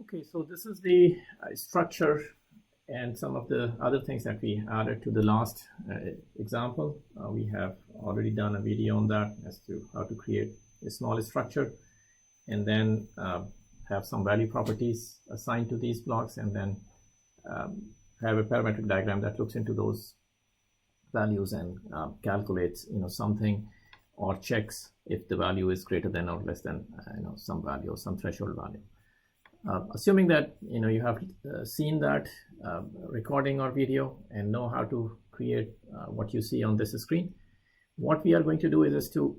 Okay, so this is the structure and some of the other things that we added to the last example. We have already done a video on that as to how to create a small structure and then have some value properties assigned to these blocks, and then have a parametric diagram that looks into those values and calculates something, or checks if the value is greater than or less than some value or some threshold value. Assuming that you have seen that recording or video and know how to create what you see on this screen, what we are going to do is to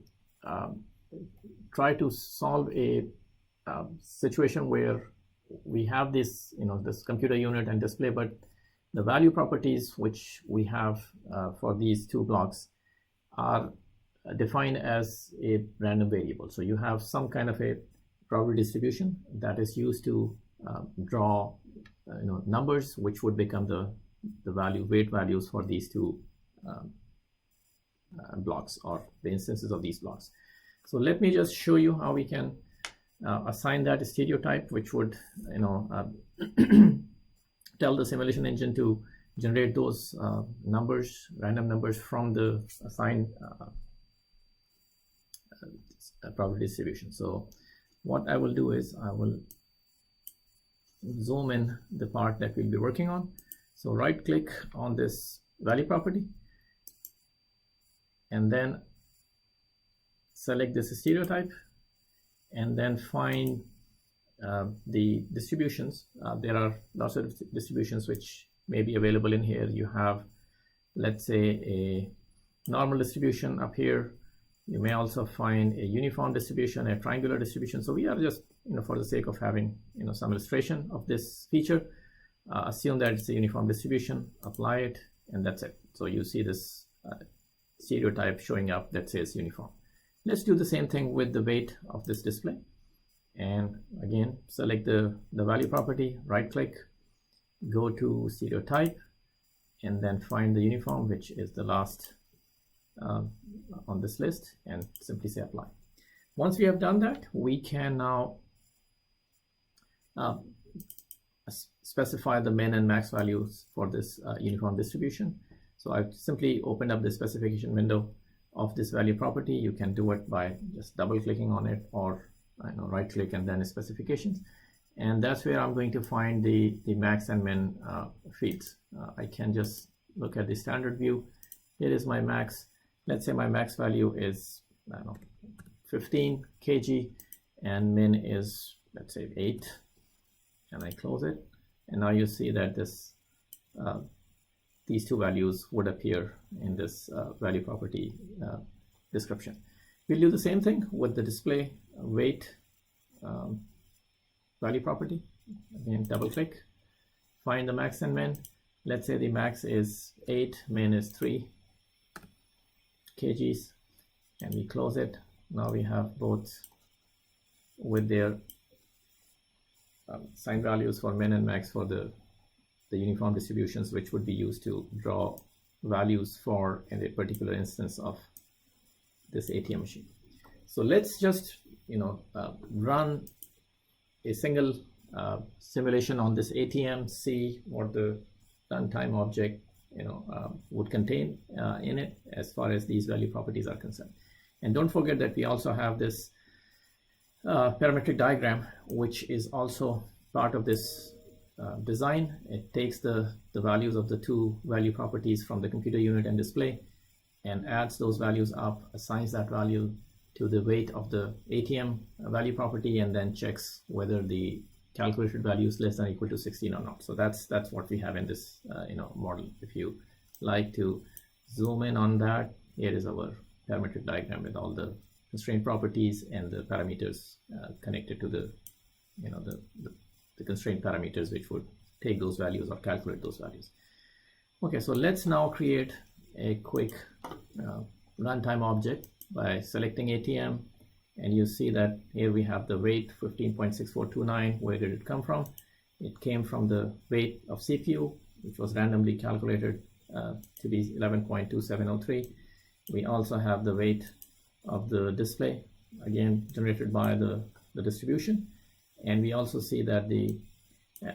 try to solve a situation where we have this this computer unit and display, but the value properties which we have for these two blocks are defined as a random variable. So you have some kind of a probability distribution that is used to draw numbers which would become the weight values for these two blocks, or the instances of these blocks. So let me just show you how we can assign that stereotype, which would tell the simulation engine to generate those numbers, random numbers, from the assigned probability distribution. So what I will do is I will zoom in the part that we'll be working on. So right click on this value property and then select this stereotype, and then find the distributions. There are lots of distributions which may be available in here. You have, let's say, a normal distribution up here. You may also find a uniform distribution, a triangular distribution. So we are just, for the sake of having some illustration of this feature, assume that it's a uniform distribution, apply it, and that's it. So you see this stereotype showing up that says uniform. Let's do the same thing with the weight of this display. And again, select the value property, right click, go to stereotype, and then find the uniform, which is the last on this list, and simply say apply. Once we have done that, we can now specify the min and max values for this uniform distribution. So I've simply opened up the specification window of this value property. You can do it by just double clicking on it, or right click and then specifications, and that's where I'm going to find the max and min fields. I can just look at the standard view. Here is my max. Let's say my max value is 15 kg and min is, let's say, 8, and I close it, and now you see that this these two values would appear in this value property description. We'll do the same thing with the display weight value property. Again, double click, find the max and min. Let's say the max is 8, min is 3 kgs, and we close it. Now we have both with their signed values for min and max for the uniform distributions, which would be used to draw values for in a particular instance of this ATM machine. So let's just run a single simulation on this ATM, see what the runtime object would contain in it as far as these value properties are concerned. And don't forget that we also have this parametric diagram, which is also part of this design. It takes the values of the two value properties from the computer unit and display and adds those values up, assigns that value to the weight of the ATM value property, and then checks whether the calculated value is less than or equal to 16 or not. So that's what we have in this model. If you like to zoom in on that, here is our parametric diagram with all the constraint properties and the parameters connected to the constraint parameters, which would take those values or calculate those values. Okay, so let's now create a quick runtime object by selecting ATM, and you see that here we have the weight 15.6429. Where did it come from? It came from the weight of CPU, which was randomly calculated to be 11.2703. We also have the weight of the display, again generated by the distribution, and we also see that the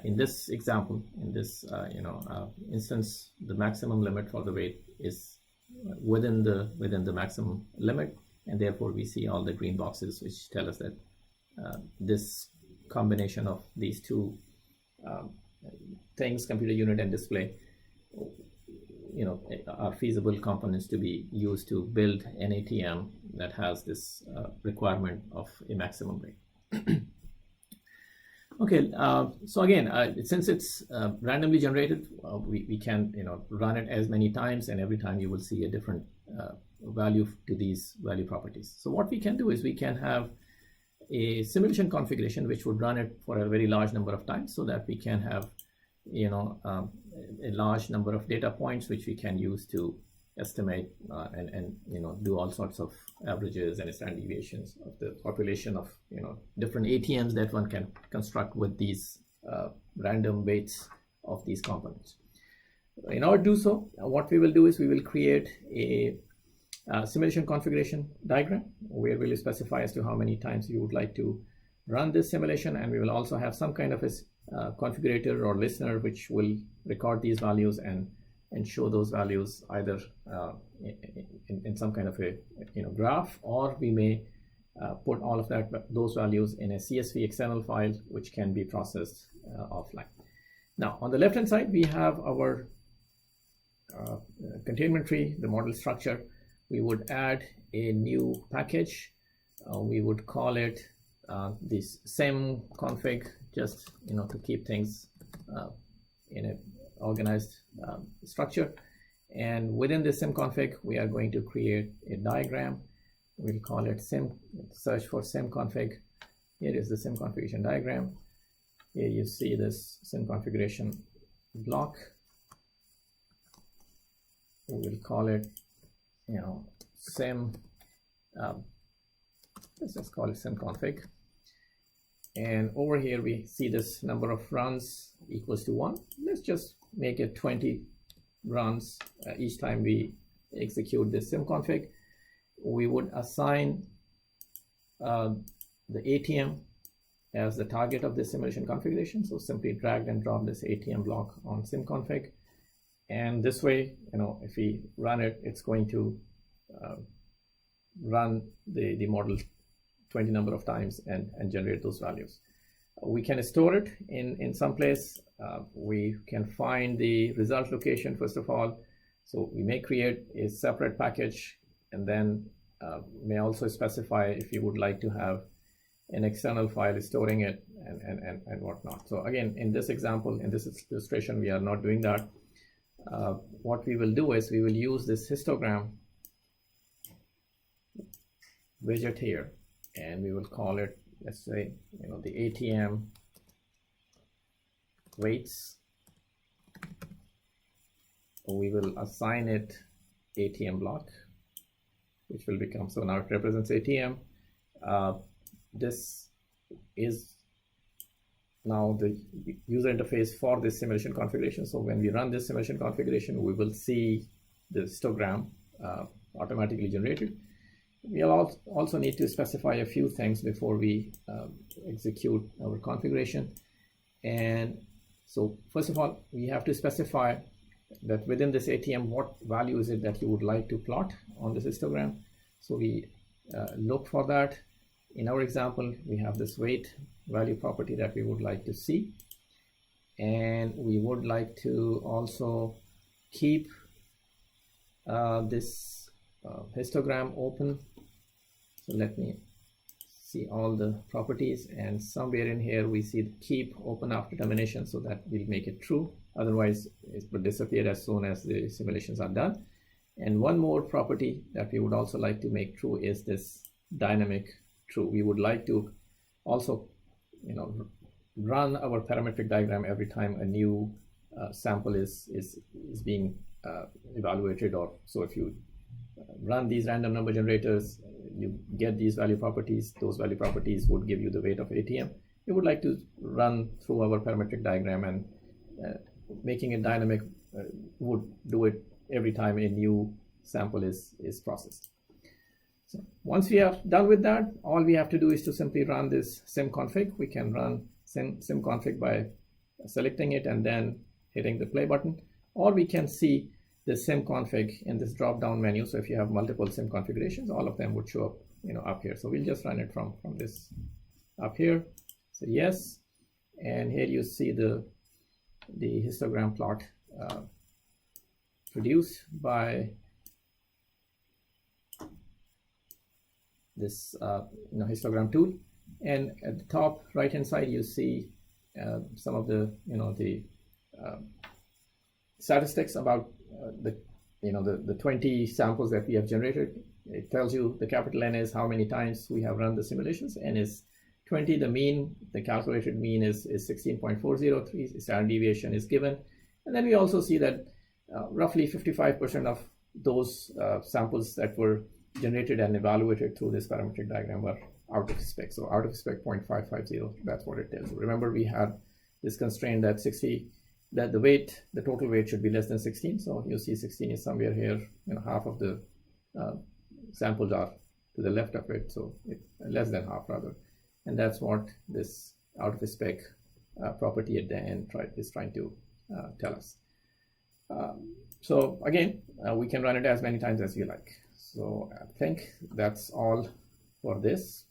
in this example, in this instance, the maximum limit for the weight is within the maximum limit, and therefore we see all the green boxes which tell us that this combination of these two things, computer unit and display, are feasible components to be used to build an ATM that has this requirement of a maximum weight. Okay, so again, since it's randomly generated, we can run it as many times, and every time you will see a different value to these value properties. So what we can do is we can have a simulation configuration which would run it for a very large number of times, so that we can have a large number of data points which we can use to estimate and do all sorts of averages and standard deviations of the population of different ATMs that one can construct with these random weights of these components. In order to do so, what we will do is we will create a simulation configuration diagram where we will specify as to how many times you would like to run this simulation, and we will also have some kind of a configurator or listener which will record these values and show those values either in some kind of a graph, or we may put all of those values in a CSV XML file which can be processed offline. Now on the left hand side we have our containment tree, the model structure. We would add a new package. We would call it this sim config, just to keep things in an organized structure. And within this sim config, we are going to create a diagram. We'll call it search for sim config. Here is the sim configuration diagram. Here you see this sim configuration block. We will call it sim, let's just call it sim config. And over here we see this number of runs equals to 1. Let's just make it 20 runs each time we execute this sim config. We would assign the ATM as the target of this simulation configuration. So simply drag and drop this ATM block on sim config, and this way, if we run it, it's going to run the model 20 number of times and generate those values. We can store it in some place. We can find the result location first of all. So we may create a separate package, and then may also specify if you would like to have an external file storing it and whatnot. So again, in this example, in this illustration, we are not doing that. What we will do is we will use this histogram widget here, and we will call it, let's say, the ATM weights. We will assign it ATM block, which will become, so now it represents ATM. This is now the user interface for this simulation configuration. So when we run this simulation configuration, we will see the histogram automatically generated. We also need to specify a few things before we execute our configuration. And so first of all, we have to specify that within this ATM, what value is it that you would like to plot on this histogram. So we look for that. In our example, we have this weight value property that we would like to see. And we would like to also keep this histogram open. So let me see all the properties, and somewhere in here we see the keep open after termination, so that we'll make it true. Otherwise it will disappear as soon as the simulations are done. And one more property that we would also like to make true is this dynamic true. We would like to also run our parametric diagram every time a new sample is being evaluated. Or so if you run these random number generators, you get these value properties. Those value properties would give you the weight of ATM. We would like to run through our parametric diagram, and making it dynamic would do it every time a new sample is processed. So once we are done with that, all we have to do is to simply run this sim config. We can run sim config by selecting it and then hitting the play button, or we can see the sim config in this drop down menu. So if you have multiple sim configurations, all of them would show up, up here. So we'll just run it from this up here. So yes, and here you see the histogram plot produced by this histogram tool. And at the top right hand side you see some of the statistics about the 20 samples that we have generated. It tells you the capital N is how many times we have run the simulations. N is 20. The mean, the calculated mean is 16.403. Standard deviation is given. And then we also see that roughly 55% of those samples that were generated and evaluated through this parametric diagram were out of spec. So out of spec 0.550, that's what it tells you. Remember, we had this constraint that the total weight should be less than 16. So you see 16 is somewhere here, half of the samples are to the left of it, so less than half rather. And that's what this out of spec property at the end is trying to tell us. So again, we can run it as many times as you like. So I think that's all for this.